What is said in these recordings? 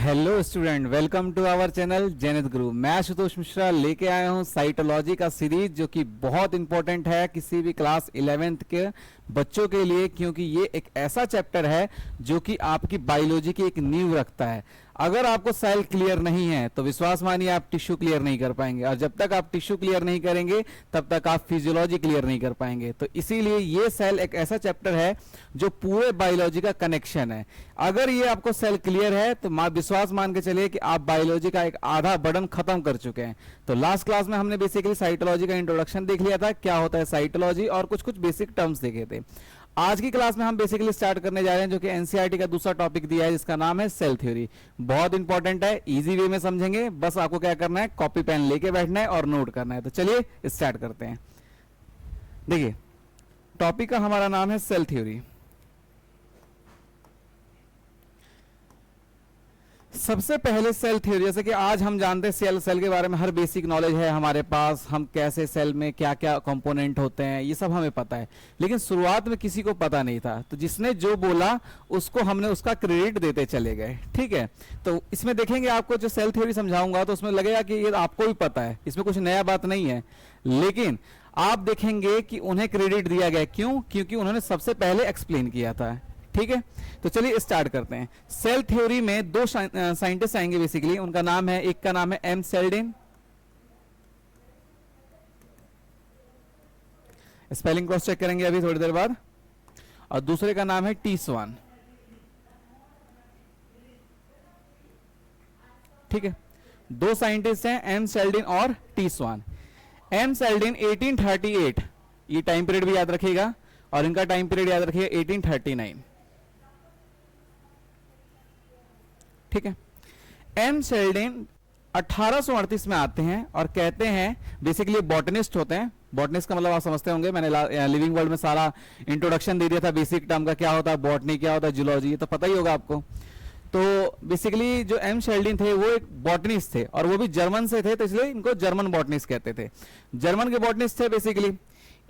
Hello student, welcome to our channel Jainit Guru. मैं आशुतोष मिश्रा लेके आया हूँ साइटोलॉजी का सीरीज, जो कि बहुत इंपॉर्टेंट है किसी भी क्लास 11th के बच्चों के लिए, क्योंकि ये एक ऐसा चैप्टर है जो कि आपकी बायोलॉजी की एक नींव रखता है। अगर आपको सेल क्लियर नहीं है तो विश्वास मानिए आप टिश्यू क्लियर नहीं कर पाएंगे, और जब तक आप टिश्यू क्लियर नहीं करेंगे तब तक आप फिजियोलॉजी क्लियर नहीं कर पाएंगे। तो इसीलिए ये सेल एक ऐसा चैप्टर है जो पूरे बायोलॉजी का कनेक्शन है। अगर ये आपको सेल क्लियर है तो विश्वास मान के चलिए कि आप बायोलॉजी का एक आधा बर्डन खत्म कर चुके हैं। तो लास्ट क्लास में हमने बेसिकली साइटोलॉजी का इंट्रोडक्शन देख लिया था, क्या होता है साइटोलॉजी, और कुछ कुछ बेसिक टर्म्स देखे थे। आज की क्लास में हम बेसिकली स्टार्ट करने जा रहे हैं जो कि एनसीईआरटी का दूसरा टॉपिक दिया है, जिसका नाम है सेल थ्योरी। बहुत इंपॉर्टेंट है, इजी वे में समझेंगे, बस आपको क्या करना है, कॉपी पेन लेके बैठना है और नोट करना है। तो चलिए स्टार्ट करते हैं। देखिए, टॉपिक का हमारा नाम है सेल थ्योरी। सबसे पहले सेल थ्योरी, जैसे कि आज हम जानते हैं सेल के बारे में हर बेसिक नॉलेज है हमारे पास, हम कैसे सेल में क्या क्या कंपोनेंट होते हैं ये सब हमें पता है, लेकिन शुरुआत में किसी को पता नहीं था। तो जिसने जो बोला उसको हमने उसका क्रेडिट देते चले गए, ठीक है। तो इसमें देखेंगे, आपको जो सेल थ्योरी समझाऊंगा तो उसमें लगेगा कि ये आपको भी पता है, इसमें कुछ नया बात नहीं है, लेकिन आप देखेंगे कि उन्हें क्रेडिट दिया गया। क्यों? क्योंकि उन्होंने सबसे पहले एक्सप्लेन किया था, ठीक है। तो चलिए स्टार्ट करते हैं। सेल थ्योरी में दो साइंटिस्ट आएंगे बेसिकली, उनका नाम है, एक का नाम है एम सेल्डिन, स्पेलिंग क्रॉस चेक करेंगे अभी थोड़ी देर बाद, और दूसरे का नाम है टी स्वान, ठीक है। दो साइंटिस्ट हैं, एम सेल्डिन और टी स्वान। एम सेल्डिन 1838, ये टाइम पीरियड भी याद रखिएगा, और इनका टाइम पीरियड याद रखिएगा 1839, ठीक है। एम शेल्डिन 1838 में आते हैं और कहते हैं, बेसिकली बॉटनिस्ट होते हैं। बॉटनिस्ट का मतलब आप समझते होंगे, मैंने लिविंग वर्ल्ड में सारा इंट्रोडक्शन दे दिया था, बेसिक टर्म का क्या होता है, बॉटनी क्या होता है, जूलॉजी, ये तो पता ही होगा आपको। तो बेसिकली जो एम शेल्डिन थे वो एक बॉटनिस्ट थे, और वो भी जर्मन से थे, तो इसलिए इनको जर्मन बॉटनिस्ट कहते थे। जर्मन के बॉटनिस्ट थे बेसिकली।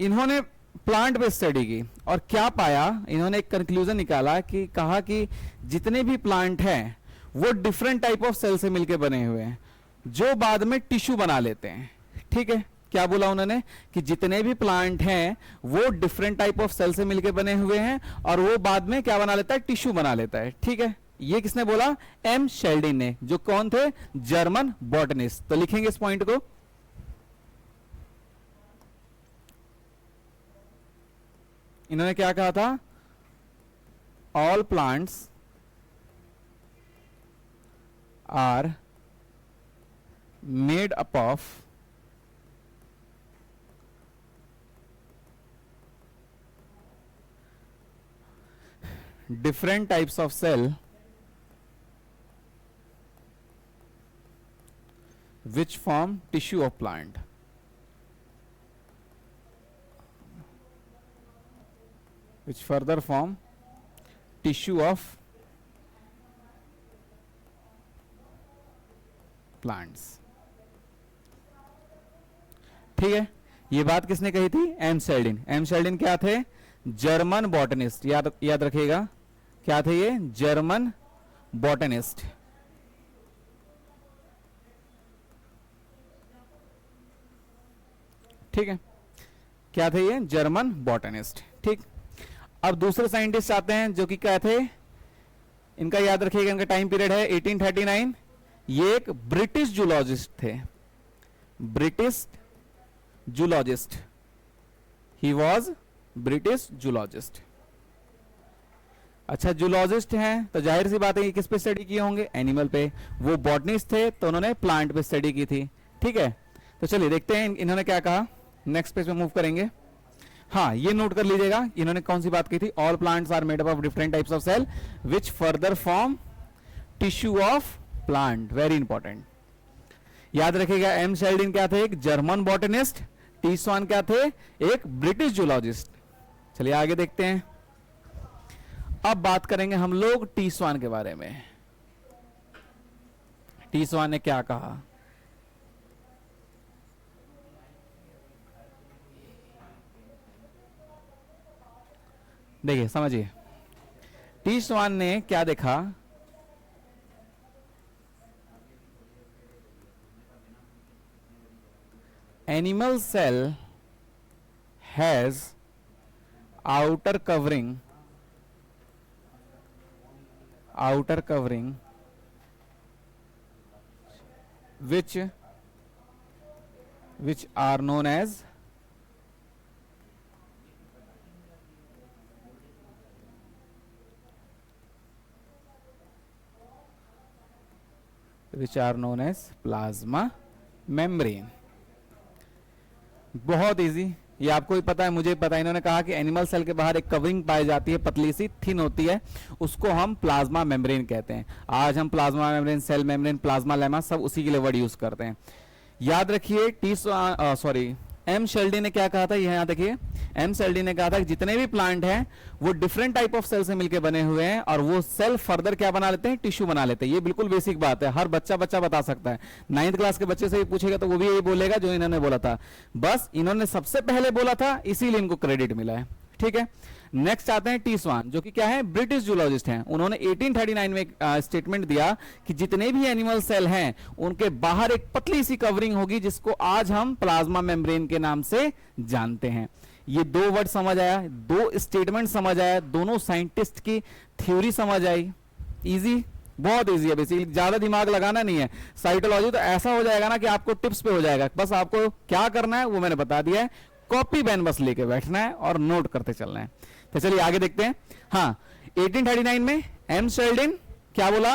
इन्होंने प्लांट पे स्टडी की और क्या पाया, इन्होंने एक कंक्लूजन निकाला कि कहा कि जितने भी प्लांट हैं वो डिफरेंट टाइप ऑफ सेल से मिलकर बने हुए हैं, जो बाद में टिश्यू बना लेते हैं, ठीक है। क्या बोला उन्होंने कि जितने भी प्लांट हैं वो डिफरेंट टाइप ऑफ सेल से मिलकर बने हुए हैं, और वो बाद में क्या बना लेता है, टिश्यू बना लेता है, ठीक है। ये किसने बोला? एम शेल्डिन ने, जो कौन थे? German botanist. तो लिखेंगे इस पॉइंट को, इन्होंने क्या कहा था, all plants are made up of different types of cell which form tissue of plant. Which further form tissue of plants, ठीक है। ये बात किसने कही थी? एम शेल्डिन। एम शेल्डिन क्या थे? German botanist. याद रखिएगा, क्या थे ये? जर्मन बॉटनिस्ट, ठीक है। क्या थे ये? जर्मन बॉटनिस्ट, ठीक। अब दूसरे साइंटिस्ट आते हैं जो कि क्या थे, इनका याद रखिएगा, इनका टाइम पीरियड है 1839। ये एक ब्रिटिश जूलॉजिस्ट थे, British zoologist, he was British zoologist. अच्छा, जूलॉजिस्ट हैं तो जाहिर सी बात है कि किस पे स्टडी किए होंगे? एनिमल पे। वो बॉटनिस्ट थे तो उन्होंने प्लांट पे स्टडी की थी, ठीक है। तो चलिए देखते हैं इन्होंने क्या कहा। नेक्स्ट पेज पे मूव करेंगे। हाँ, ये नोट कर लीजिएगा, इन्होंने कौन सी बात की थी? All plants are made up of different types of cell which further form tissue of plant. Very important, याद रखिएगा। एम शेल्डिन क्या थे? एक जर्मन बॉटनिस्ट। टी स्वान क्या थे? एक ब्रिटिश जूलॉजिस्ट। चलिए आगे देखते हैं। अब बात करेंगे हम लोग टी स्वान के बारे में। टी स्वान ने क्या कहा? देखिए समझिए, टी स्वान ने क्या देखा animal cell has outer covering which are known as plasma membrane। बहुत इजी, ये आपको भी पता है, मुझे पता है। इन्होंने कहा कि एनिमल सेल के बाहर एक कवरिंग पाई जाती है, पतली सी थिन होती है, उसको हम प्लाज्मा मेम्ब्रेन कहते हैं। आज हम plasma membrane, cell membrane, plasmalemma सब उसी के लिए वर्ड यूज करते हैं। याद रखिए एम शेल्डी ने क्या कहा था, यहां देखिए, एम शेल्डी ने कहा था कि जितने भी प्लांट हैं वो डिफरेंट टाइप ऑफ सेल से मिलकर बने हुए हैं, और वो सेल फर्दर क्या बना लेते हैं, टिश्यू बना लेते हैं। ये बिल्कुल बेसिक बात है, हर बच्चा बता सकता है। 9th क्लास के बच्चे से भी पूछेगा तो वो भी यही बोलेगा जो इन्होंने बोला था, बस इन्होंने सबसे पहले बोला था इसीलिए इनको क्रेडिट मिला है। ठीक है, नेक्स्ट आते हैं टी स्वान, जो कि क्या है, ब्रिटिश जूलॉजिस्ट हैं। उन्होंने 1839 में एक स्टेटमेंट दिया कि जितने भी एनिमल सेल हैं उनके बाहर एक पतली सी कवरिंग होगी जिसको आज हम प्लाज्मा मेम्ब्रेन के नाम से जानते हैं। ये दो वर्ड समझ आया, दो स्टेटमेंट समझ आया, दोनों साइंटिस्ट की थ्योरी समझ आई। इजी, बहुत इजी है, बेसिकली ज्यादा दिमाग लगाना नहीं है। साइटोलॉजी तो ऐसा हो जाएगा ना कि आपको टिप्स पे हो जाएगा, बस आपको क्या करना है वो मैंने बता दिया है, कॉपी पेन बस लेके बैठना है और नोट करते चलना है। तो चलिए आगे देखते हैं। हाँ, 1839 में एम शेल्डिन क्या बोला,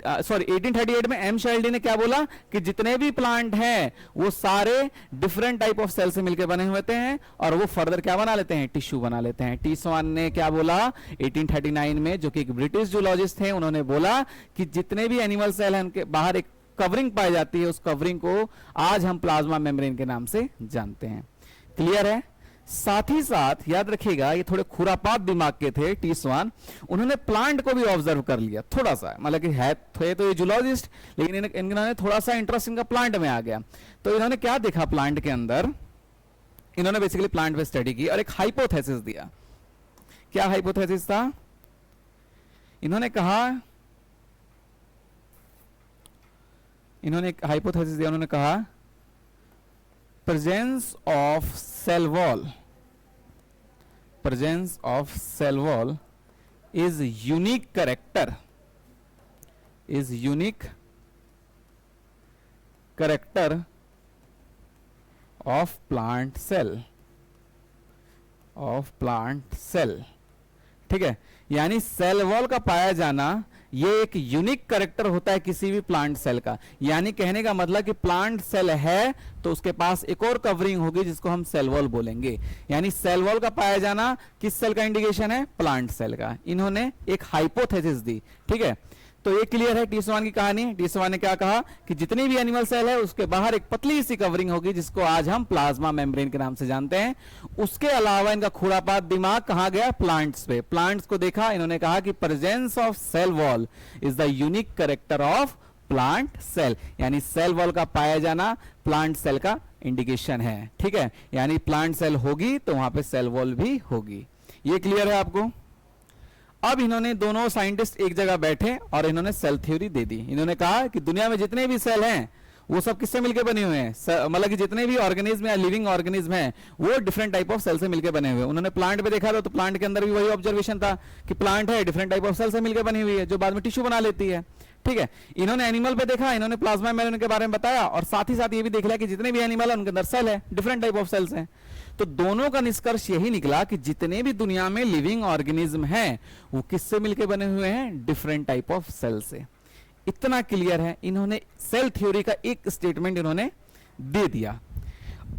1838 में एम शेल्डी ने क्या बोला कि जितने भी प्लांट हैं वो सारे डिफरेंट टाइप ऑफ सेल से मिलकर बने हुए हैं, और वो फर्दर क्या बना लेते हैं, टिश्यू बना लेते हैं। टी स्वान ने क्या बोला 1839 में, जो कि एक ब्रिटिश जूलॉजिस्ट थे, उन्होंने बोला कि जितने भी एनिमल सेल हैं उनके बाहर एक कवरिंग पाई जाती है, उस कवरिंग को आज हम प्लाज्मा मेम्ब्रेन के नाम से जानते हैं। क्लियर है? साथ ही साथ याद रखिएगा, ये थोड़े खुरापात दिमाग के थे टी स्वान, उन्होंने प्लांट को भी ऑब्जर्व कर लिया थोड़ा सा, मतलब कि है थे तो ये जूलॉजिस्ट, लेकिन इन्होंने थोड़ा सा इंटरेस्ट इनका प्लांट में आ गया। तो इन्होंने क्या देखा प्लांट के अंदर, इन्होंने बेसिकली प्लांट पे स्टडी की और एक हाइपोथेसिस दिया। क्या हाइपोथेसिस था? इन्होंने कहा, इन्होंने एक हाइपोथेसिस दिया, उन्होंने कहा presence of cell wall is unique character of plant cell। ठीक है, यानी सेल वॉल का पाया जाना ये एक यूनिक कैरेक्टर होता है किसी भी प्लांट सेल का। यानी कहने का मतलब कि प्लांट सेल है तो उसके पास एक और कवरिंग होगी जिसको हम सेल वॉल बोलेंगे। यानी सेल वॉल का पाया जाना किस सेल का इंडिकेशन है? प्लांट सेल का। इन्होंने एक हाइपोथेसिस दी। ठीक है, तो ये क्लियर है टी स्वान की कहानी। टी स्वान ने क्या कहा कि जितनी भी एनिमल सेल है उसके बाहर एक पतली सी कवरिंग होगी जिसको आज हम प्लाज्मा मेम्ब्रेन के नाम से जानते हैं। उसके अलावा इनका खुरापात दिमाग कहां गया? प्लांट्स पे। प्लांट्स को देखा, इन्होंने कहा कि presence of cell wall is the unique character of plant cell, यानी सेल वॉल का पाया जाना प्लांट सेल का इंडिकेशन है। ठीक है, यानी प्लांट सेल होगी तो वहां पे सेल वॉल भी होगी। ये क्लियर है आपको? अब इन्होंने दोनों साइंटिस्ट एक जगह बैठे और इन्होंने सेल थ्योरी दे दी। इन्होंने कहा कि दुनिया में जितने भी सेल हैं वो सब किससे मिलकर बने हुए हैं? मतलब कि जितने भी ऑर्गेनिज्म या लिविंग ऑर्गेनिज्म हैं वो डिफरेंट टाइप ऑफ सेल से मिलकर बने हुए हैं। उन्होंने प्लांट पे देखा था तो प्लांट के अंदर भी वही ऑब्जर्वेशन था कि प्लांट है डिफरेंट टाइप ऑफ सेल से मिलकर बनी हुई है जो बाद में टिश्यू बना लेती है। ठीक है, इन्होंने एनिमल पे देखा, इन्होंने प्लाज्मा मेम्ब्रेन के बारे में बताया और साथ ही साथ ये भी देख लिया कि जितने भी एनिमल है उनके अंदर सेल है, डिफरेंट टाइप ऑफ सेल्स हैं। तो दोनों का निष्कर्ष यही निकला कि जितने भी दुनिया में लिविंग ऑर्गेनिज्म हैं वो किससे मिलकर बने हुए हैं? डिफरेंट टाइप ऑफ सेल से। इतना क्लियर है। इन्होंने सेल थ्योरी का एक स्टेटमेंट इन्होंने दे दिया।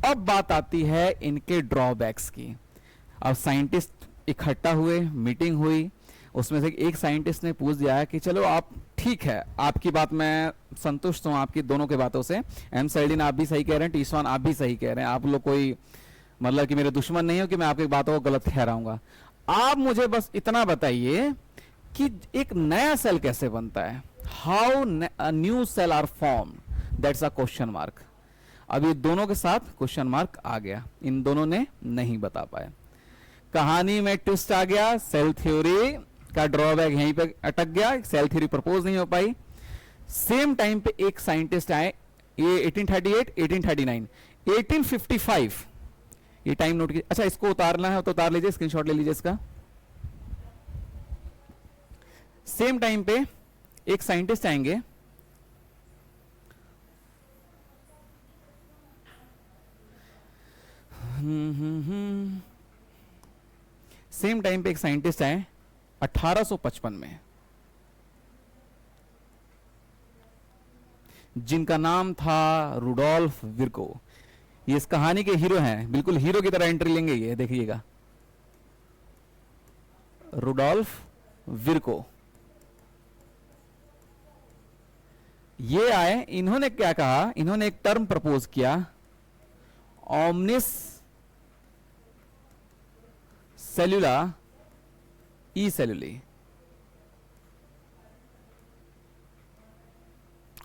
अब बात आती है इनके ड्रॉबैक्स की। अब साइंटिस्ट इकट्ठा हुए, मीटिंग हुई, उसमें से एक साइंटिस्ट ने पूछ दिया कि चलो आप, ठीक है आपकी बात मैं संतुष्ट हूं आपकी दोनों की बातों से, एम सेल्डिन आप भी सही कह रहे हैं, टी स्वान आप भी सही कह रहे हैं, आप लोग कोई मतलब कि मेरे दुश्मन नहीं हो कि मैं आपकी बातों को गलत ठहराऊंगा। आप मुझे बस इतना बताइए कि एक नया सेल कैसे बनता है? How new cell are form, that's a question mark. अब ये दोनों के साथ क्वेश्चन मार्क आ गया, इन दोनों ने नहीं बता पाए। कहानी में ट्विस्ट आ गया, सेल थ्योरी का ड्रॉबैक यहीं पे अटक गया, सेल थ्योरी प्रपोज नहीं हो पाई। सेम टाइम पे एक साइंटिस्ट आए, ये 1838 1839, 1855, ये टाइम नोट कीजिए। अच्छा, इसको उतारना है तो उतार लीजिए, स्क्रीनशॉट ले लीजिए इसका। सेम टाइम पे एक साइंटिस्ट आएंगे, सेम टाइम पे एक साइंटिस्ट आए 1855 में, जिनका नाम था रुडोल्फ विर्को। ये इस कहानी के हीरो हैं, बिल्कुल हीरो की तरह एंट्री लेंगे ये, देखिएगा, रुडोल्फ विर्को। ये आए, इन्होंने क्या कहा, इन्होंने एक टर्म प्रपोज किया, ओमनिस सेल्यूला ई सेल्यूली।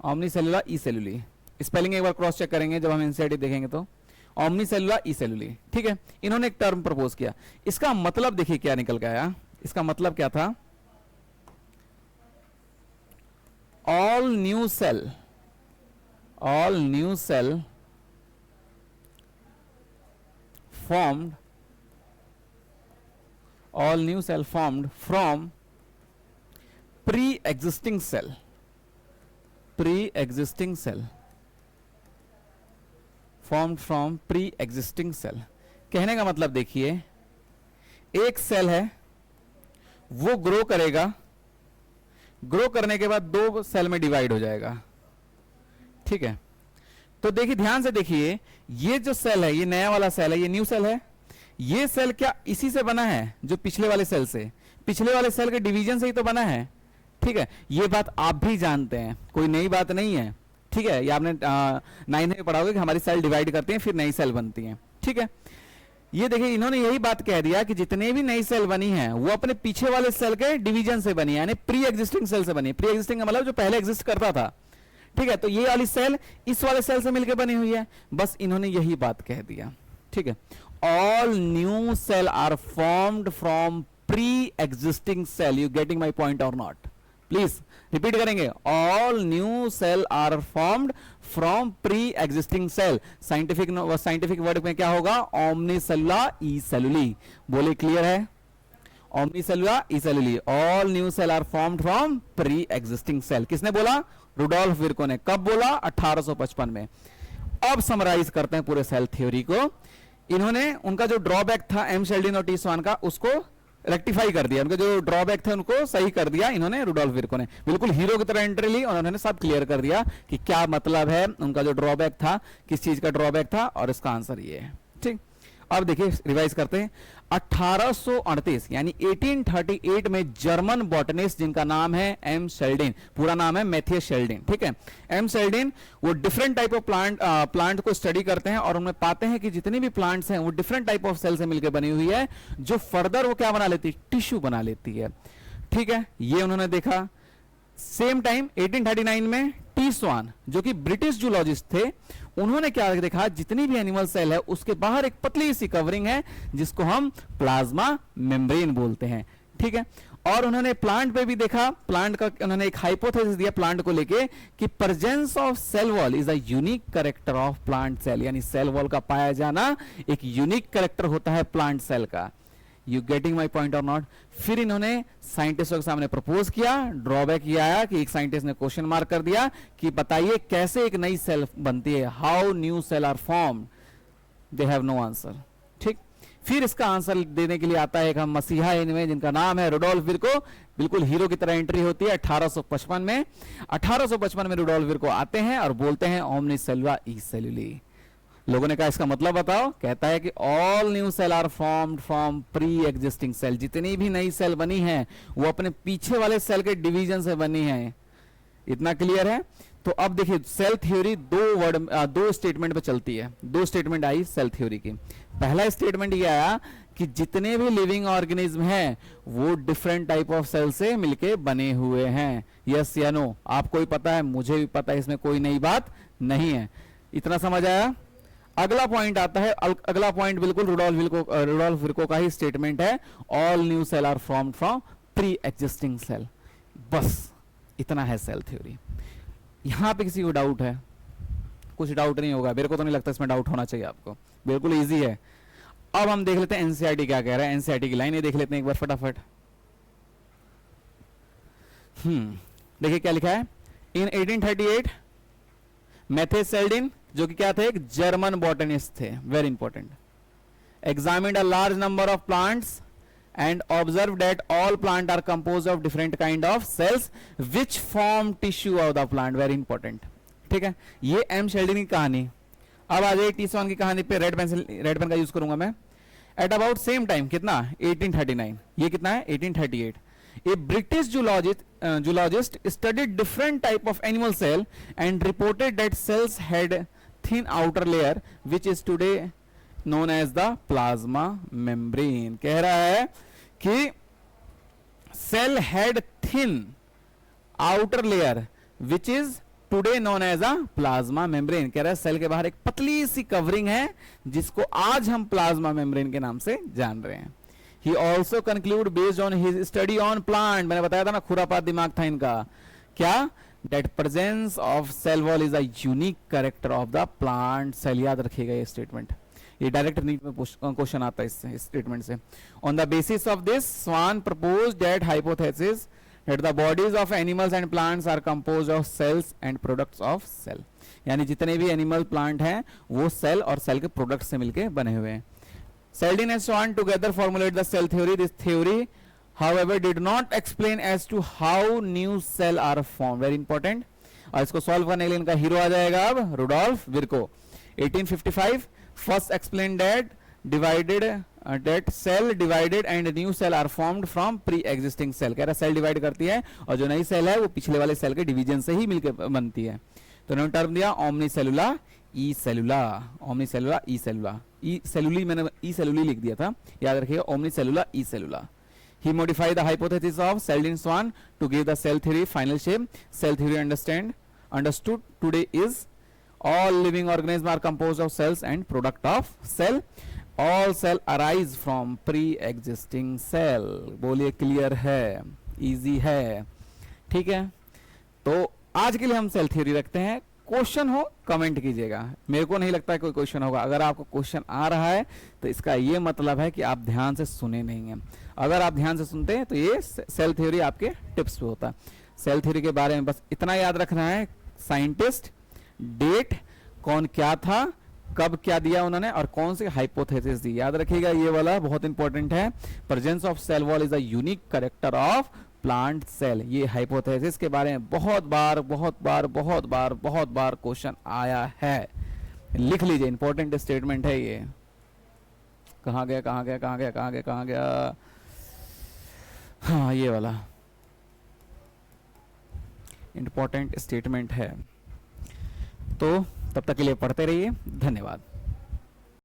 ओमनी सेल्यूला ई सेल्यूली, स्पेलिंग एक बार क्रॉस चेक करेंगे जब हम एनसीईआरटी देखेंगे तो। ओमनी सेल्यूला ई सेल्यूली, ठीक है। इन्होंने एक टर्म प्रपोज किया, इसका मतलब देखिए क्या निकल के आया। इसका मतलब क्या था, all new cell formed from pre-existing cell formed from pre-existing cell। कहने का मतलब देखिए, एक सेल है, वो ग्रो करेगा, ग्रो करने के बाद दो सेल में डिवाइड हो जाएगा, ठीक है। तो देखिए, ध्यान से देखिए, ये जो सेल है, ये नया वाला सेल है, ये न्यू सेल है। ये सेल क्या इसी से बना है, जो पिछले वाले सेल से, पिछले वाले सेल के डिवीजन से ही तो बना है, ठीक है। ये बात आप भी जानते हैं, कोई नई बात नहीं है, ठीक है। ये आपने 9th में पढ़ा होगा कि हमारी सेल डिवाइड करती हैं फिर नई सेल बनती हैं, ठीक है। ये देखिए, इन्होंने यही बात कह दिया कि जितने भी नई सेल बनी है वो अपने पीछे वाले सेल के डिवीजन से बनी है, यानी प्री एग्जिस्टिंग सेल से बनी है। प्री एग्जिस्टिंग का मतलब जो पहले एग्जिस्ट करता था, ठीक है। तो ये वाली सेल इस वाले सेल से मिलकर बनी हुई है, बस इन्होंने यही बात कह दिया, ठीक है। All new cell are formed from pre existing cell. You getting my point और नॉट? प्लीज रिपीट करेंगे, all new cell are formed from pre existing cell. Scientific word में क्या होगा, ओमनी सेलुला ई सेलुली। बोले क्लियर है? ओमनी सेलुला ई सेलुली, all new cell are formed from pre existing cell. किसने बोला? रुडोल्फ विर्को ने। कब बोला? 1855 में। अब समराइज करते हैं पूरे सेल थ्योरी को। इन्होंने उनका जो ड्रॉबैक था एम शेल्डिन और टी स्वान का, उसको रेक्टिफाई कर दिया। उनके जो ड्रॉबैक थे उनको सही कर दिया इन्होंने, रुडोल्फ विर्को ने। बिल्कुल हीरो की तरह एंट्री ली और उन्होंने सब क्लियर कर दिया कि क्या मतलब है उनका जो ड्रॉबैक था, किस चीज का ड्रॉबैक था, और इसका आंसर ये है, ठीक। अब देखिए, रिवाइज करते हैं। 1838 यानी 1838 में जर्मन बॉटनिस्ट जिनका नाम है एम शेल्डिन, पूरा नाम है मैथियस शेल्डिन, ठीक है। एम शेल्डिन वो डिफरेंट टाइप ऑफ प्लांट को स्टडी करते हैं और उनमें पाते हैं कि जितनी भी प्लांट्स हैं वो डिफरेंट टाइप ऑफ सेल से मिलकर बनी हुई है, जो फर्दर वो क्या बना लेती है, टिश्यू बना लेती है, ठीक है। ये उन्होंने देखा। सेम टाइम 1839 में टी स्वान जो कि ब्रिटिश जूलॉजिस्ट थे, उन्होंने क्या देखा, जितनी भी एनिमल सेल है उसके बाहर एक पतली सी कवरिंग है जिसको हम प्लाज्मा मेम्ब्रेन बोलते हैं, ठीक है। और उन्होंने प्लांट पे भी देखा, प्लांट का उन्होंने एक हाइपोथेसिस दिया प्लांट को लेके कि presence of cell wall is a unique character of plant cell, यानी सेल वॉल का पाया जाना एक यूनिक कैरेक्टर होता है प्लांट सेल का। यू गेटिंग माई पॉइंट और नॉट? फिर इन्होंने साइंटिस्टों के सामने प्रपोज किया। ड्रॉबैक ये आया कि एक साइंटिस्ट ने क्वेश्चन मार्क कर दिया कि बताइए कैसे एक नई सेल बनती है, how new cell are formed. They have no answer, ठीक। फिर इसका आंसर देने के लिए आता है एक हम मसीहा इनमें, जिनका नाम है रुडोल्फ विर्को। बिल्कुल हीरो की तरह एंट्री होती है 1855 में। 1855 में रुडोल्फ विर्को आते हैं और बोलते हैं ओमनी सेलुला ई सेल्यूली। लोगों ने कहा इसका मतलब बताओ, कहता है कि all new cell are formed from pre existing cell. जितनी भी नई सेल बनी है वो अपने पीछे वाले सेल के डिवीजन से बनी है। इतना क्लियर है? तो अब देखिए, सेल थ्योरी दो स्टेटमेंट पे चलती है। दो स्टेटमेंट आई सेल थ्योरी की। पहला स्टेटमेंट ये आया कि जितने भी लिविंग ऑर्गेनिज्म हैं वो डिफरेंट टाइप ऑफ सेल से मिलके बने हुए हैं। यस या नो? आपको भी पता है, मुझे भी पता है, इसमें कोई नई बात नहीं है। इतना समझ आया? अगला पॉइंट आता है, अगला पॉइंट बिल्कुल रुडोल्फ विर्को का ही स्टेटमेंट है, all new cell are formed from pre existing cell. बस इतना है सेल थ्योरी। यहां पे किसी को डाउट है? कुछ डाउट नहीं होगा, मेरे को तो नहीं लगता इसमें डाउट होना चाहिए आपको, बिल्कुल इजी है। अब हम देख लेते हैं एनसीईआरटी क्या कह रहा है, एनसीईआरटी की लाइनें देख लेते हैं एक बार फटाफट। देखिए क्या लिखा है, इन 1838 मैथेस सेल्डिन, जो कि क्या थे, एक जर्मन बॉटनिस्ट थे, very important, examined a large number of plants and observed that all plants are composed of different kind of cells which form tissue of the plant, very important, ठीक है। ये एम शेल्डिन की कहानी। अब आ जाए T स्वान की कहानी पे, रेड पेन का यूज करूंगा मैं। एट अबाउट सेम टाइम, कितना, 1839, ये कितना है 1838, a British zoologist studied different type of animal cell and reported that cells had thin outer layer which is today known as the plasma membrane। कह रहा है कि cell had thin outer layer which is today known as a plasma membrane। कह रहा है cell के बाहर एक पतली सी कवरिंग है जिसको आज हम प्लाज्मा मेम्ब्रेन के नाम से जान रहे हैं। He also conclude based on his study on plant, मैंने बताया था ना खुरापात दिमाग था इनका, क्या, that presence of cell wall is a unique character of the plant cell। याद रखिएगा ये स्टेटमेंट, ये डायरेक्ट नीट में क्वेश्चन आता है इससे, इस स्टेटमेंट से। On the basis of this Schwann proposed that hypothesis that the bodies of animals and plants are composed of cells and products of cell, यानी जितने भी एनिमल प्लांट हैं वो सेल और सेल के प्रोडक्ट से मिलके बने हुए हैं। Seldin and Swan together formulate the cell theory. This theory, however, did not explain as to how new cell are formed. Very important. और इसको सॉल्व करने के लिए इनका हीरो आ जाएगा अब, Rudolf विर्को। 1855 first explained that that cell divided and new cell are formed from pre-existing cell। कह रहा सेल डिवाइड करती है और जो नई सेल है वो पिछले वाले सेल के डिवीजन से ही मिलकर बनती है। तो उन्होंने टर्म दिया ओमनी सेलुला ई सेलुला, ओमनी सेलुला ई सेलुला, ई सेलुली मैंने ई सेलुली लिख दिया था, याद रखिएगा, ओमनी सेलुला ई सेलुला। He modified the hypothesis of Seldin Swan to give the cell theory final shape. Cell theory understood today is all living organisms are composed of cells and product of cell. All cell arise from pre-existing cell। बोलिए clear है, easy है, ठीक है। तो आज के लिए हम सेल थ्योरी रखते हैं, क्वेश्चन हो कमेंट कीजिएगा, मेरे को नहीं लगता है कोई क्वेश्चन होगा। अगर आपको क्वेश्चन आ रहा है तो इसका ये मतलब है कि आप ध्यान से सुने नहीं हैं। अगर आप ध्यान से सुनते हैं तो ये सेल थ्योरी आपके टिप्स पे होता है। सेल थ्योरी के बारे में बस इतना याद रखना है, साइंटिस्ट, डेट, कौन क्या था, कब क्या दिया उन्होंने और कौन सी हाइपोथेसिस दी, याद रखिएगा, ये वाला बहुत इंपॉर्टेंट है। Presence of cell wall is a unique character of plant cell. ये हाइपोथेसिस के बारे में बहुत बार क्वेश्चन आया है, लिख लीजिए, इंपॉर्टेंट स्टेटमेंट है ये। कहाँ गया, हाँ ये वाला इंपॉर्टेंट स्टेटमेंट है। तो तब तक के लिए पढ़ते रहिए, धन्यवाद।